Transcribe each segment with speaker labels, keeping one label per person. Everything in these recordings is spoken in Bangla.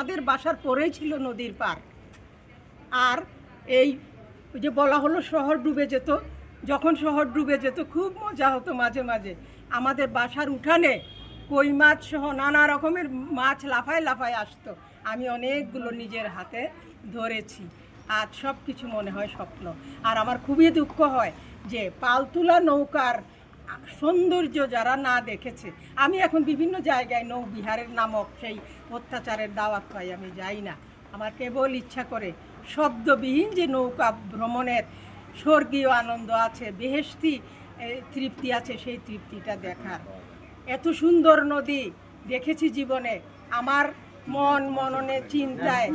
Speaker 1: আমাদের বাসার পরেই ছিল নদীর পার। আর এই যে বলা হলো শহর ডুবে যেত, যখন শহর ডুবে যেত খুব মজা হতো। মাঝে মাঝে আমাদের বাসার উঠানে কই মাছ সহ নানা রকমের মাছ লাফায় লাফায় আসতো। আমি অনেকগুলো নিজের হাতে ধরেছি। আজ সব কিছু মনে হয় স্বপ্ন। আর আমার খুবই দুঃখ হয় যে পালতুলা নৌকার সৌন্দর্য যারা না দেখেছে। আমি এখন বিভিন্ন জায়গায় নৌবিহারের নামক সেই অত্যাচারের দাওয়াত পাই, আমি যাই না। আমার কেবল ইচ্ছা করে শব্দবিহীন যে নৌকা ভ্রমণের স্বর্গীয় আনন্দ আছে, বেহেশতি তৃপ্তি আছে, সেই তৃপ্তিটা দেখার। এত সুন্দর নদী দেখেছি জীবনে, আমার মন মননে চিন্তায়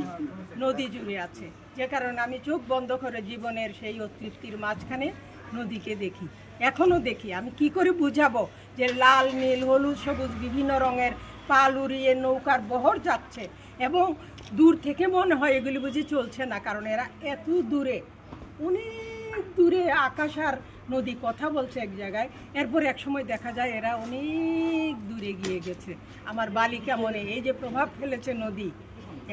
Speaker 1: নদী জুড়ে আছে, যে কারণে আমি চোখ বন্ধ করে জীবনের সেই অতৃপ্তির মাঝখানে নদীকে দেখি, এখনও দেখি। আমি কি করে বুঝাবো যে লাল নীল হলুদ সবুজ বিভিন্ন রঙের পাল উড়িয়ে নৌকার বহর যাচ্ছে, এবং দূর থেকে মনে হয় এগুলি বুঝি চলছে না, কারণ এরা এত দূরে, অনেক দূরে আকাশ আর নদী কথা বলছে এক জায়গায়, এরপর এক সময় দেখা যায় এরা অনেক দূরে গিয়ে গেছে। আমার বালিকা মনে এই যে প্রভাব ফেলেছে নদী,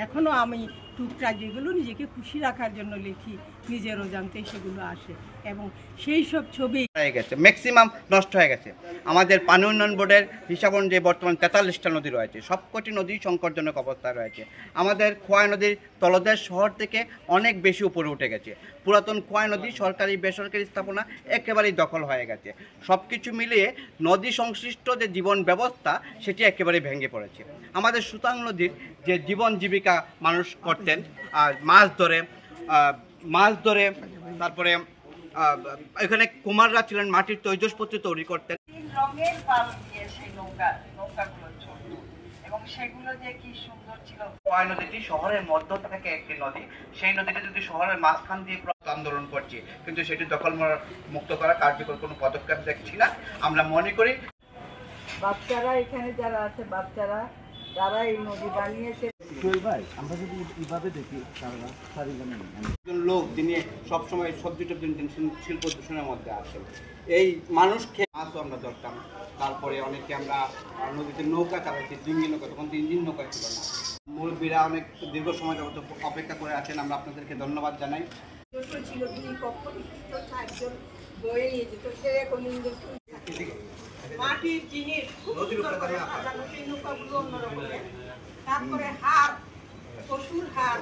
Speaker 1: এখনও আমি টুকটাক যেগুলো নিজেকে খুশি রাখার জন্য লিখি, নিজের অজান্তে সেগুলো আসে, এবং সেই সব ছবি
Speaker 2: হয়ে গেছে, ম্যাক্সিমাম নষ্ট হয়ে গেছে। আমাদের পানি উন্নয়ন বোর্ডের হিসাব অনুযায়ী বর্তমান 43টা নদী রয়েছে, সবকটি নদী সংকটজনক অবস্থায় রয়েছে। আমাদের খোয়াই নদীর তলদেশ শহর থেকে অনেক বেশি উপরে উঠে গেছে। পুরাতন খোয়াই নদী সরকারি বেসরকারি স্থাপনা একেবারেই দখল হয়ে গেছে। সব কিছু মিলিয়ে নদী সংশ্লিষ্ট যে জীবন ব্যবস্থা সেটি একেবারেই ভেঙে পড়েছে। আমাদের সুতাং নদীর যে জীবন জীবিকা মানুষ করতেন, আর মাছ ধরে তারপরে এখানে কুমাররা ছিলেন, মাটির তৈজসপত্র তৈরি করতেন।
Speaker 1: রঙের পাল দিয়ে সেই নৌকাগুলো চলতো, এবং সেগুলো যে কি সুন্দর ছিল।
Speaker 2: খোয়াই নদীটি শহরের মধ্য থেকে একটি নদী, সেই নদীটি যদি শহরের মাঝখান দিয়ে আন্দোলন করছি, কিন্তু সেটি দখল মুক্ত করা কার্যকর কোনো পদক্ষেপ দেখছি না। আমরা মনে করি
Speaker 1: বাচ্চারা এখানে যারা আছে, বাচ্চারা যারা এই নদী বানিয়েছে,
Speaker 3: আমরা যদি এইভাবে দেখি
Speaker 2: লোক যিনি সবসময় সবজি টবজি শিল্প দূষণের মধ্যে আসেন, এই মানুষকে মাছও আমরা ধরতাম। তারপরে অনেকে আমরা নদীতে নৌকা চালাইছি, ডিঙ্গি নৌকা, তখন ইঞ্জিন নৌকা ছিল না। মুরব্বীরা অনেক দীর্ঘ সময় যাবত অপেক্ষা করে আছেন, আমরা আপনাদেরকে ধন্যবাদ জানাই।
Speaker 1: ছিল 2 কক্ষ বিশিষ্ট 4 বয়ে নিয়ে যেত, সে এখন মাটির জিনিস সাজানো সেই নৌকাগুলো অন্যরকমের। তারপরে হাড়, পশুর হাড়,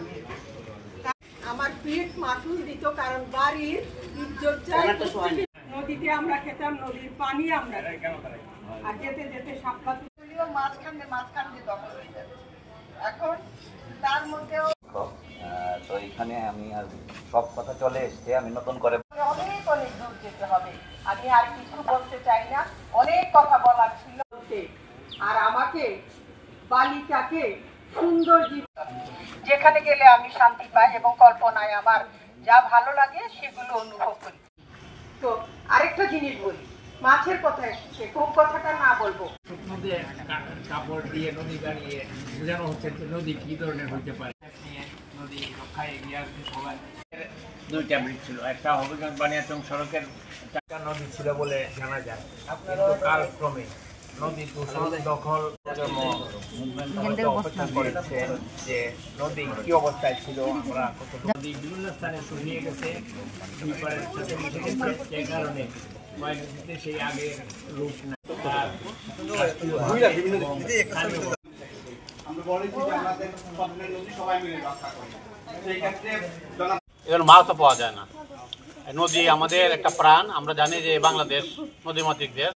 Speaker 1: আমার পেট মাসুল দিত, কারণ বাড়ির ইজ্জত যায়। নদীতে আমরা খেতাম, নদীর পানি আমরা আর যেতে যেতে শাপলা তুলিও মাঝখান দিয়ে দখল হয়ে যাচ্ছে। এখন তার মধ্যেও
Speaker 3: তো এখানে আমি আর সব কথা চলে এসছে, আমি নতুন করে
Speaker 1: অনেক অনেক দূর যেতে হবে। আমি আর কিছু বলতে চাই না, অনেক কথা বলার ছিল। আর আমাকে বালিকাকে সুন্দর জীবন, যেখানে গেলে আমি শান্তি পাই এবং কল্পনায় আমার যা ভালো লাগে সেগুলো অনুভব করি। তো আরেকটা জিনিস বলি, মাছের কথা এসেছে, কোন কথাটা না বলবো।
Speaker 4: কাপড় দিয়ে নদী দাঁড়িয়ে বোঝানো হচ্ছে যে নদী কি ধরনের হতে পারে। নদী রক্ষায় এগিয়ে আসবে সবাই। 2টা ব্রিজ ছিল, একটা হবিগঞ্জ বানিয়াচং সড়কের একটা নদী ছিল বলে জানা যায়, কিন্তু কালক্রমে নদী দূষণ দখল অপেক্ষা করেছে যে নদী কি অবস্থায় ছিল। আমরা নদী বিভিন্ন স্থানে শুকিয়ে গেছে, দুই পারের সাথে মিশে গেছে, যে কারণে নদীতে সেই আগের রূপ না।
Speaker 5: এখানে মাছও পাওয়া যায় না। নদী আমাদের একটা প্রাণ, আমরা জানি যে বাংলাদেশ নদীমাতৃক দেশ।